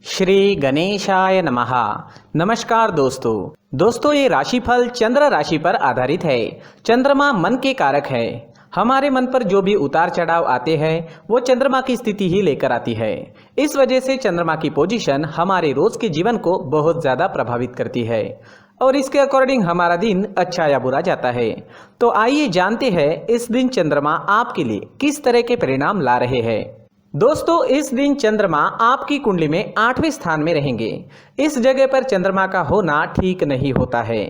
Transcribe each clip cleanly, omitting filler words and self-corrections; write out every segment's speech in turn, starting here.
श्री गणेशाय नमः। नमस्कार दोस्तों ये राशिफल चंद्र राशि पर आधारित है। चंद्रमा मन के कारक है। हमारे मन पर जो भी उतार चढ़ाव आते हैं वो चंद्रमा की स्थिति ही लेकर आती है। इस वजह से चंद्रमा की पोजीशन हमारे रोज के जीवन को बहुत ज्यादा प्रभावित करती है और इसके अकॉर्डिंग हमारा दिन अच्छा या बुरा जाता है। तो आइए जानते हैं इस दिन चंद्रमा आपके लिए किस तरह के परिणाम ला रहे हैं। दोस्तों इस दिन चंद्रमा आपकी कुंडली में 8वें स्थान में रहेंगे। इस जगह पर चंद्रमा का होना ठीक नहीं होता है।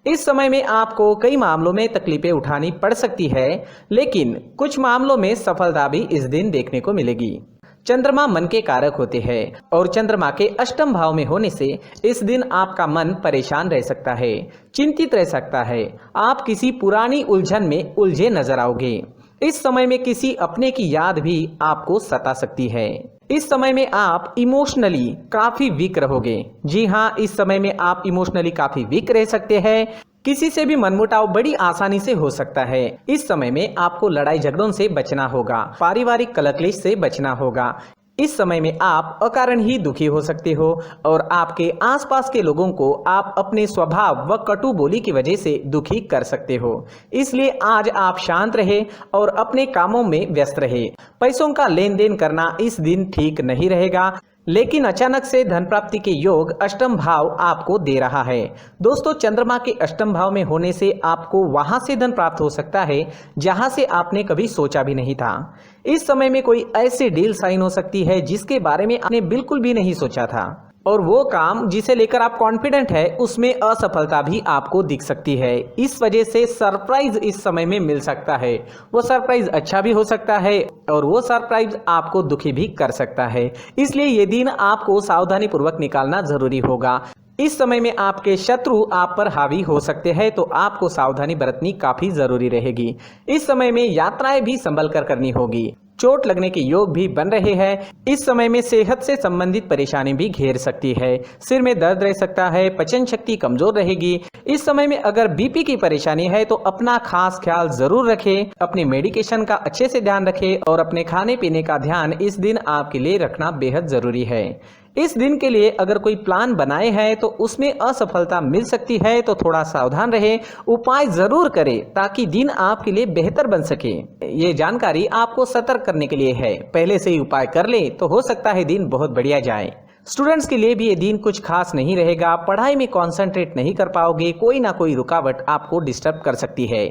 इस समय में आपको कई मामलों में तकलीफें उठानी पड़ सकती है, लेकिन कुछ मामलों में सफलता भी इस दिन देखने को मिलेगी। चंद्रमा मन के कारक होते हैं और चंद्रमा के अष्टम भाव में होने से इस दिन आपका मन परेशान रह सकता है, चिंतित रह सकता है। आप किसी पुरानी उलझन में उलझे नजर आओगे। इस समय में किसी अपने की याद भी आपको सता सकती है। इस समय में आप इमोशनली काफी वीक रहोगे। जी हाँ, इस समय में आप इमोशनली काफी वीक रह सकते हैं। किसी से भी मनमुटाव बड़ी आसानी से हो सकता है। इस समय में आपको लड़ाई झगड़ों से बचना होगा, पारिवारिक कलह से बचना होगा। इस समय में आप अकारण ही दुखी हो सकते हो और आपके आसपास के लोगों को आप अपने स्वभाव व कटु बोली की वजह से दुखी कर सकते हो। इसलिए आज आप शांत रहे और अपने कामों में व्यस्त रहे। पैसों का लेन देन करना इस दिन ठीक नहीं रहेगा, लेकिन अचानक से धन प्राप्ति के योग अष्टम भाव आपको दे रहा है। दोस्तों चंद्रमा के अष्टम भाव में होने से आपको वहां से धन प्राप्त हो सकता है जहां से आपने कभी सोचा भी नहीं था। इस समय में कोई ऐसी डील साइन हो सकती है जिसके बारे में आपने बिल्कुल भी नहीं सोचा था और वो काम जिसे लेकर आप कॉन्फिडेंट है उसमें असफलता भी आपको दिख सकती है। इस वजह से सरप्राइज इस समय में मिल सकता है। वो सरप्राइज अच्छा भी हो सकता है और वो सरप्राइज आपको दुखी भी कर सकता है। इसलिए ये दिन आपको सावधानी पूर्वक निकालना जरूरी होगा। इस समय में आपके शत्रु आप पर हावी हो सकते हैं, तो आपको सावधानी बरतनी काफी जरूरी रहेगी। इस समय में यात्राएं भी संभल कर करनी होगी। चोट लगने के योग भी बन रहे हैं। इस समय में सेहत से संबंधित परेशानी भी घेर सकती है। सिर में दर्द रह सकता है, पचन शक्ति कमजोर रहेगी। इस समय में अगर बीपी की परेशानी है तो अपना खास ख्याल जरूर रखें। अपने मेडिकेशन का अच्छे से ध्यान रखें और अपने खाने पीने का ध्यान इस दिन आपके लिए रखना बेहद जरूरी है। इस दिन के लिए अगर कोई प्लान बनाए हैं तो उसमें असफलता मिल सकती है, तो थोड़ा सावधान रहे, उपाय जरूर करें ताकि दिन आपके लिए बेहतर बन सके। ये जानकारी आपको सतर्क करने के लिए है। पहले से ही उपाय कर ले तो हो सकता है दिन बहुत बढ़िया जाए। स्टूडेंट्स के लिए भी ये दिन कुछ खास नहीं रहेगा। पढ़ाई में कॉन्सेंट्रेट नहीं कर पाओगे, कोई ना कोई रुकावट आपको डिस्टर्ब कर सकती है।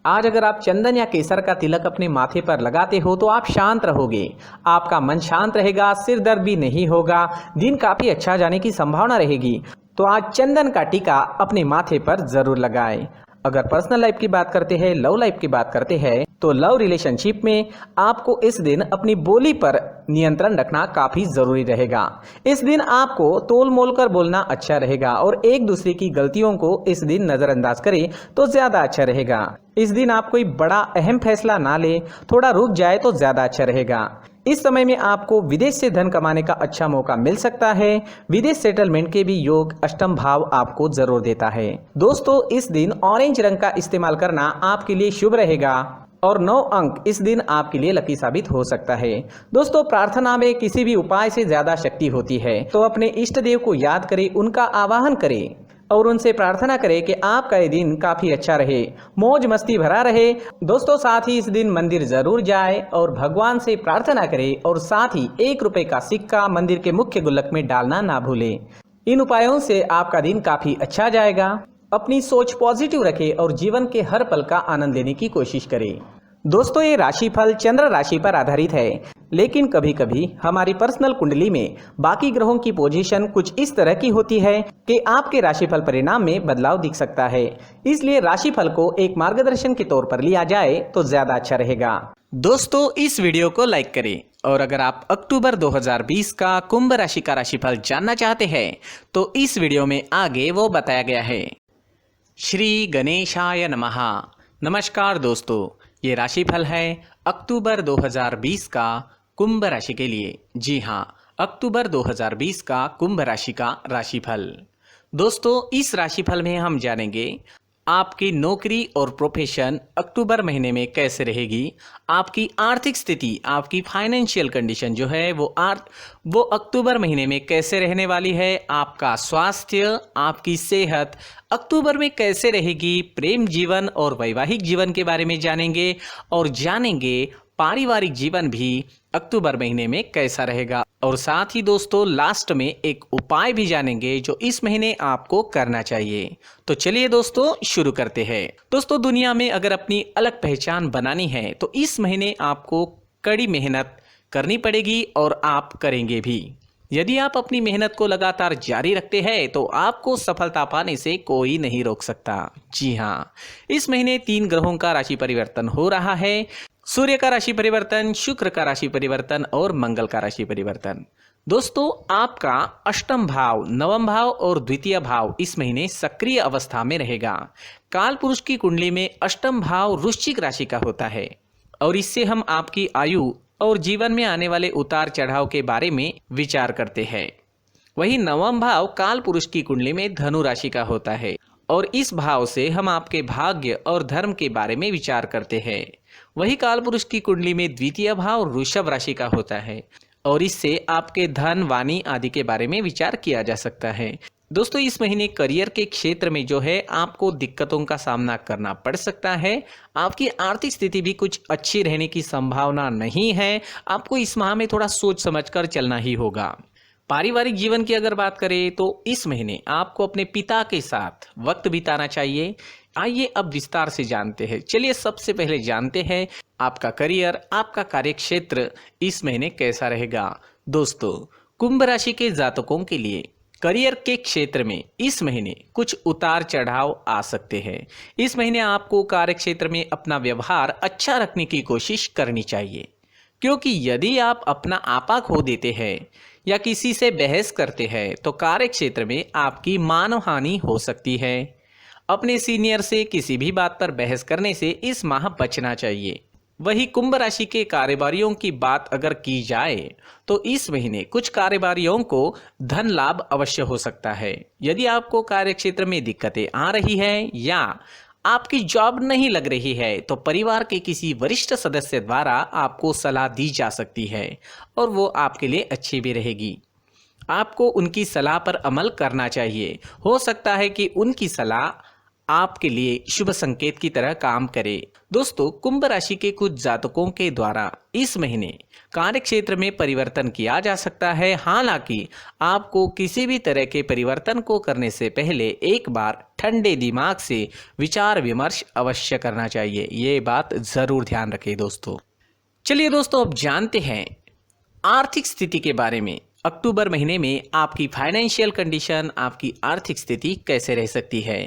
आज अगर आप चंदन या केसर का तिलक अपने माथे पर लगाते हो तो आप शांत रहोगे, आपका मन शांत रहेगा, सिर दर्द भी नहीं होगा, दिन काफी अच्छा जाने की संभावना रहेगी। तो आज चंदन का टीका अपने माथे पर जरूर लगाएं। अगर पर्सनल लाइफ की बात करते हैं, लव लाइफ की बात करते हैं, तो लव रिलेशनशिप में आपको इस दिन अपनी बोली पर नियंत्रण रखना काफी जरूरी रहेगा। इस दिन आपको तोल मोल कर बोलना अच्छा रहेगा और एक दूसरे की गलतियों को इस दिन नजरअंदाज करें तो ज्यादा अच्छा रहेगा। इस दिन आप कोई बड़ा अहम फैसला ना ले, थोड़ा रुक जाए तो ज्यादा अच्छा रहेगा। इस समय में आपको विदेश से धन कमाने का अच्छा मौका मिल सकता है। विदेश सेटलमेंट के भी योग अष्टम भाव आपको जरूर देता है। दोस्तों इस दिन ऑरेंज रंग का इस्तेमाल करना आपके लिए शुभ रहेगा और 9 अंक इस दिन आपके लिए लकी साबित हो सकता है। दोस्तों प्रार्थना में किसी भी उपाय से ज्यादा शक्ति होती है, तो अपने इष्ट देव को याद करें, उनका आवाहन करें और उनसे प्रार्थना करें कि आपका ये दिन काफी अच्छा रहे, मौज मस्ती भरा रहे। दोस्तों साथ ही इस दिन मंदिर जरूर जाए और भगवान से प्रार्थना करें और साथ ही 1 रुपए का सिक्का मंदिर के मुख्य गुल्लक में डालना ना भूलें। इन उपायों से आपका दिन काफी अच्छा जाएगा। अपनी सोच पॉजिटिव रखें और जीवन के हर पल का आनंद लेने की कोशिश करें। दोस्तों ये राशिफल चंद्र राशि पर आधारित है, लेकिन कभी कभी हमारी पर्सनल कुंडली में बाकी ग्रहों की पोजीशन कुछ इस तरह की होती है कि आपके राशिफल परिणाम में बदलाव दिख सकता है। इसलिए राशिफल को एक मार्गदर्शन के तौर पर लिया जाए तो ज्यादा अच्छा रहेगा। दोस्तों इस वीडियो को लाइक करें और अगर आप अक्टूबर 2020 का कुंभ राशि का राशिफल जानना चाहते हैं तो इस वीडियो में आगे वो बताया गया है। श्री गणेशाय नमः। नमस्कार दोस्तों, ये राशिफल है अक्टूबर 2020 का कुंभ राशि के लिए। जी हाँ, अक्टूबर 2020 का कुंभ राशि का राशिफल। दोस्तों इस राशिफल में हम जानेंगे आपकी नौकरी और प्रोफेशन अक्टूबर महीने में कैसे रहेगी, आपकी आर्थिक स्थिति, आपकी फाइनेंशियल कंडीशन जो है वो अक्टूबर महीने में कैसे रहने वाली है, आपका स्वास्थ्य, आपकी सेहत अक्टूबर में कैसे रहेगी, प्रेम जीवन और वैवाहिक जीवन के बारे में जानेंगे और जानेंगे पारिवारिक जीवन भी अक्टूबर महीने में कैसा रहेगा। और साथ ही दोस्तों लास्ट में एक उपाय भी जानेंगे जो इस महीने आपको करना चाहिए। तो चलिए दोस्तों शुरू करते हैं। दोस्तों दुनिया में अगर अपनी अलग पहचान बनानी है तो इस महीने आपको कड़ी मेहनत करनी पड़ेगी और आप करेंगे भी। यदि आप अपनी मेहनत को लगातार जारी रखते हैं तो आपको सफलता पाने से कोई नहीं रोक सकता। जी हाँ, इस महीने 3 ग्रहों का राशि परिवर्तन हो रहा है। सूर्य का राशि परिवर्तन, शुक्र का राशि परिवर्तन और मंगल का राशि परिवर्तन। दोस्तों आपका अष्टम भाव, नवम भाव और द्वितीय भाव इस महीने सक्रिय अवस्था में रहेगा। काल पुरुष की कुंडली में अष्टम भाव वृश्चिक राशि का होता है और इससे हम आपकी आयु और जीवन में आने वाले उतार चढ़ाव के बारे में विचार करते हैं। वहीं नवम भाव काल पुरुष की कुंडली में धनु राशि का होता है और इस भाव से हम आपके भाग्य और धर्म के बारे में विचार करते हैं। वही काल पुरुष की कुंडली में द्वितीय भाव वृषभ राशि का होता है और इससे आपके धन, वाणी आदि के बारे में विचार किया जा सकता है। दोस्तों इस महीने करियर के क्षेत्र में जो है आपको दिक्कतों का सामना करना पड़ सकता है। आपकी आर्थिक स्थिति भी कुछ अच्छी रहने की संभावना नहीं है। आपको इस माह में थोड़ा सोच समझकर चलना ही होगा। पारिवारिक जीवन की अगर बात करें तो इस महीने आपको अपने पिता के साथ वक्त बिताना चाहिए। आइए अब विस्तार से जानते हैं। चलिए सबसे पहले जानते हैं आपका करियर, आपका कार्यक्षेत्र इस महीने कैसा रहेगा। दोस्तों कुंभ राशि के जातकों के लिए करियर के क्षेत्र में इस महीने कुछ उतार चढ़ाव आ सकते हैं। इस महीने आपको कार्यक्षेत्र में अपना व्यवहार अच्छा रखने की कोशिश करनी चाहिए, क्योंकि यदि आप अपना आपा खो देते हैं या किसी से बहस करते हैं तो कार्यक्षेत्र में आपकी मानहानि हो सकती है। अपने सीनियर से किसी भी बात पर बहस करने से इस माह बचना चाहिए। वही कुंभ राशि के कारोबारियों की बात अगर की जाए तो इस महीने कुछ कारोबारियों को धन लाभ अवश्य हो सकता है। यदि आपको कार्यक्षेत्र में दिक्कतें आ रही है या आपकी जॉब नहीं लग रही है तो परिवार के किसी वरिष्ठ सदस्य द्वारा आपको सलाह दी जा सकती है और वो आपके लिए अच्छी भी रहेगी। आपको उनकी सलाह पर अमल करना चाहिए। हो सकता है कि उनकी सलाह आपके लिए शुभ संकेत की तरह काम करे। दोस्तों कुंभ राशि के कुछ जातकों के द्वारा इस महीने कार्यक्षेत्र में परिवर्तन किया जा सकता है। हालांकि आपको किसी भी तरह के परिवर्तन को करने से पहले एक बार ठंडे दिमाग से विचार विमर्श अवश्य करना चाहिए। ये बात जरूर ध्यान रखें दोस्तों। चलिए दोस्तों अब जानते हैं आर्थिक स्थिति के बारे में। अक्टूबर महीने में आपकी फाइनेंशियल कंडीशन, आपकी आर्थिक स्थिति कैसे रह सकती है।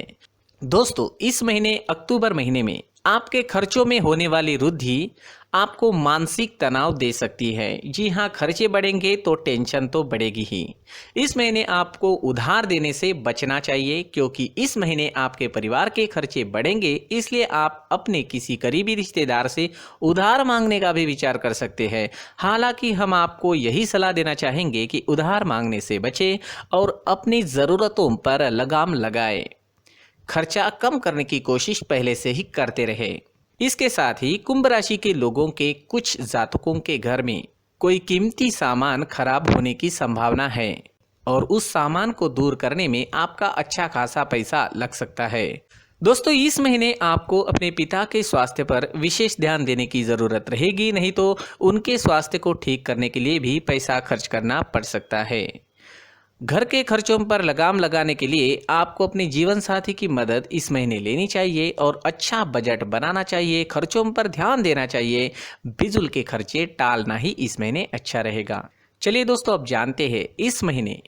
दोस्तों इस महीने अक्टूबर महीने में आपके खर्चों में होने वाली वृद्धि आपको मानसिक तनाव दे सकती है। जी हाँ, खर्चे बढ़ेंगे तो टेंशन तो बढ़ेगी ही। इस महीने आपको उधार देने से बचना चाहिए, क्योंकि इस महीने आपके परिवार के खर्चे बढ़ेंगे। इसलिए आप अपने किसी करीबी रिश्तेदार से उधार मांगने का भी विचार कर सकते हैं। हालांकि हम आपको यही सलाह देना चाहेंगे कि उधार मांगने से बचें और अपनी ज़रूरतों पर लगाम लगाएं। खर्चा कम करने की कोशिश पहले से ही करते रहे। इसके साथ ही कुंभ राशि के लोगों के कुछ जातकों के घर में कोई कीमती सामान खराब होने की संभावना है और उस सामान को दूर करने में आपका अच्छा खासा पैसा लग सकता है। दोस्तों इस महीने आपको अपने पिता के स्वास्थ्य पर विशेष ध्यान देने की ज़रूरत रहेगी, नहीं तो उनके स्वास्थ्य को ठीक करने के लिए भी पैसा खर्च करना पड़ सकता है। घर के खर्चों पर लगाम लगाने के लिए आपको अपने जीवन साथी की मदद इस महीने लेनी चाहिए और अच्छा बजट बनाना चाहिए। खर्चों पर ध्यान देना चाहिए। बिजुल के खर्चे टालना ही इस महीने अच्छा रहेगा। चलिए दोस्तों अब जानते हैं इस महीने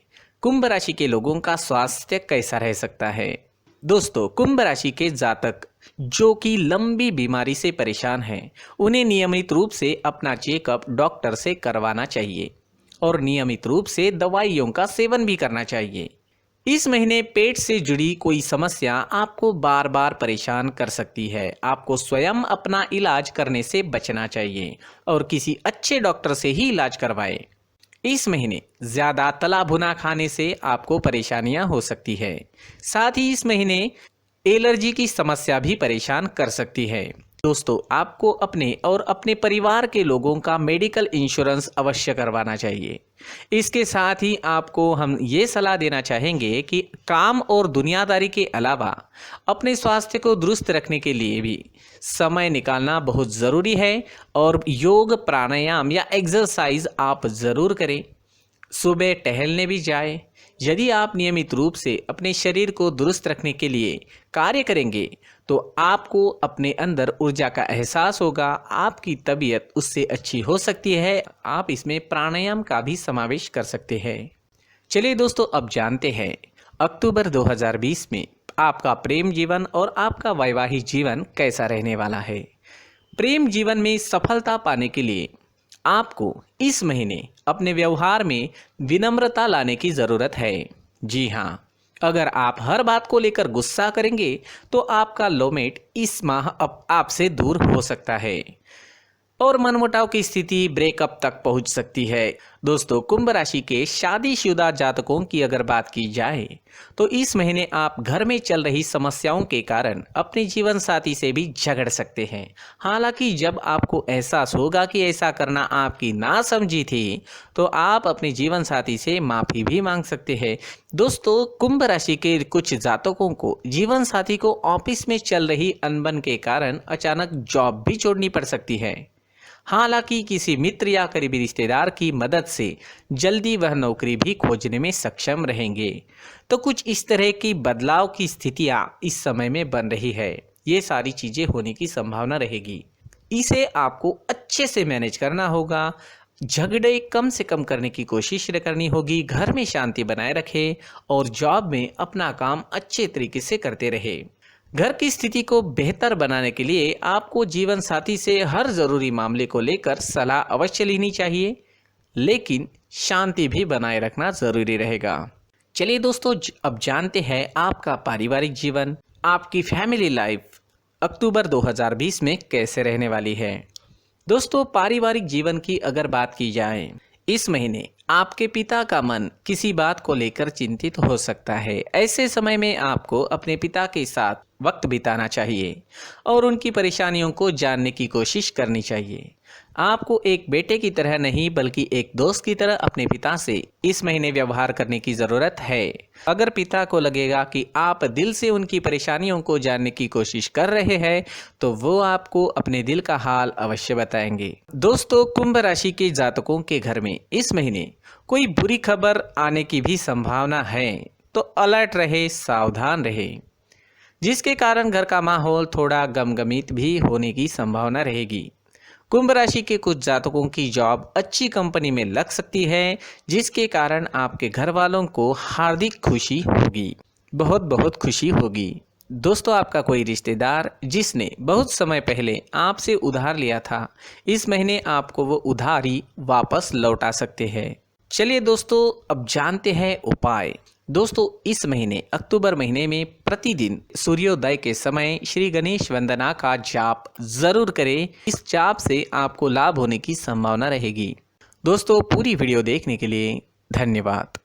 कुंभ राशि के लोगों का स्वास्थ्य कैसा रह सकता है। दोस्तों कुंभ राशि के जातक जो कि लंबी बीमारी से परेशान हैं, उन्हें नियमित रूप से अपना चेकअप डॉक्टर से करवाना चाहिए और नियमित रूप से दवाइयों का सेवन भी करना चाहिए। इस महीने पेट से जुड़ी कोई समस्या आपको बार बार परेशान कर सकती है। आपको स्वयं अपना इलाज करने से बचना चाहिए और किसी अच्छे डॉक्टर से ही इलाज करवाएं। इस महीने ज़्यादा तला भुना खाने से आपको परेशानियां हो सकती है। साथ ही इस महीने एलर्जी की समस्या भी परेशान कर सकती है। दोस्तों, आपको अपने और अपने परिवार के लोगों का मेडिकल इंश्योरेंस अवश्य करवाना चाहिए। इसके साथ ही आपको हम ये सलाह देना चाहेंगे कि काम और दुनियादारी के अलावा अपने स्वास्थ्य को दुरुस्त रखने के लिए भी समय निकालना बहुत ज़रूरी है और योग, प्राणायाम या एक्सरसाइज आप ज़रूर करें। सुबह टहलने भी जाएं। यदि आप नियमित रूप से अपने शरीर को दुरुस्त रखने के लिए कार्य करेंगे तो आपको अपने अंदर ऊर्जा का एहसास होगा, आपकी तबीयत उससे अच्छी हो सकती है। आप इसमें प्राणायाम का भी समावेश कर सकते हैं। चलिए दोस्तों, अब जानते हैं अक्टूबर 2020 में आपका प्रेम जीवन और आपका वैवाहिक जीवन कैसा रहने वाला है। प्रेम जीवन में सफलता पाने के लिए आपको इस महीने अपने व्यवहार में विनम्रता लाने की ज़रूरत है। जी हाँ, अगर आप हर बात को लेकर गुस्सा करेंगे तो आपका लोमेट इस माह अब आपसे दूर हो सकता है और मनमुटाव की स्थिति ब्रेकअप तक पहुंच सकती है। दोस्तों, कुंभ राशि के शादीशुदा जातकों की अगर बात की जाए तो इस महीने आप घर में चल रही समस्याओं के कारण अपने जीवन साथी से भी झगड़ सकते हैं। हालांकि जब आपको एहसास होगा कि ऐसा करना आपकी नासमझी थी तो आप अपने जीवन साथी से माफ़ी भी मांग सकते हैं। दोस्तों, कुंभ राशि के कुछ जातकों को जीवन साथी को ऑफिस में चल रही अनबन के कारण अचानक जॉब भी छोड़नी पड़ सकती है। हालांकि किसी मित्र या करीबी रिश्तेदार की मदद से जल्दी वह नौकरी भी खोजने में सक्षम रहेंगे। तो कुछ इस तरह की बदलाव की स्थितियां इस समय में बन रही है। ये सारी चीज़ें होने की संभावना रहेगी। इसे आपको अच्छे से मैनेज करना होगा। झगड़े कम से कम करने की कोशिश करनी होगी। घर में शांति बनाए रखें और जॉब में अपना काम अच्छे तरीके से करते रहे। घर की स्थिति को बेहतर बनाने के लिए आपको जीवन साथी से हर ज़रूरी मामले को लेकर सलाह अवश्य लेनी चाहिए, लेकिन शांति भी बनाए रखना ज़रूरी रहेगा। चलिए दोस्तों, अब जानते हैं आपका पारिवारिक जीवन, आपकी फैमिली लाइफ अक्टूबर 2020 में कैसे रहने वाली है। दोस्तों, पारिवारिक जीवन की अगर बात की जाए, इस महीने आपके पिता का मन किसी बात को लेकर चिंतित हो सकता है। ऐसे समय में आपको अपने पिता के साथ वक्त बिताना चाहिए और उनकी परेशानियों को जानने की कोशिश करनी चाहिए। आपको एक बेटे की तरह नहीं बल्कि एक दोस्त की तरह अपने पिता से इस महीने व्यवहार करने की ज़रूरत है। अगर पिता को लगेगा कि आप दिल से उनकी परेशानियों को जानने की कोशिश कर रहे हैं तो वो आपको अपने दिल का हाल अवश्य बताएंगे। दोस्तों, कुंभ राशि के जातकों के घर में इस महीने कोई बुरी खबर आने की भी संभावना है, तो अलर्ट रहे, सावधान रहे, जिसके कारण घर का माहौल थोड़ा गमगमीत भी होने की संभावना रहेगी। कुंभ राशि के कुछ जातकों की जॉब अच्छी कंपनी में लग सकती है, जिसके कारण आपके घर वालों को हार्दिक खुशी होगी, बहुत बहुत खुशी होगी। दोस्तों, आपका कोई रिश्तेदार जिसने बहुत समय पहले आपसे उधार लिया था, इस महीने आपको वो उधारी वापस लौटा सकते हैं। चलिए दोस्तों, अब जानते हैं उपाय। दोस्तों, इस महीने अक्टूबर महीने में प्रतिदिन सूर्योदय के समय श्री गणेश वंदना का जाप जरूर करें। इस जाप से आपको लाभ होने की संभावना रहेगी। दोस्तों, पूरी वीडियो देखने के लिए धन्यवाद।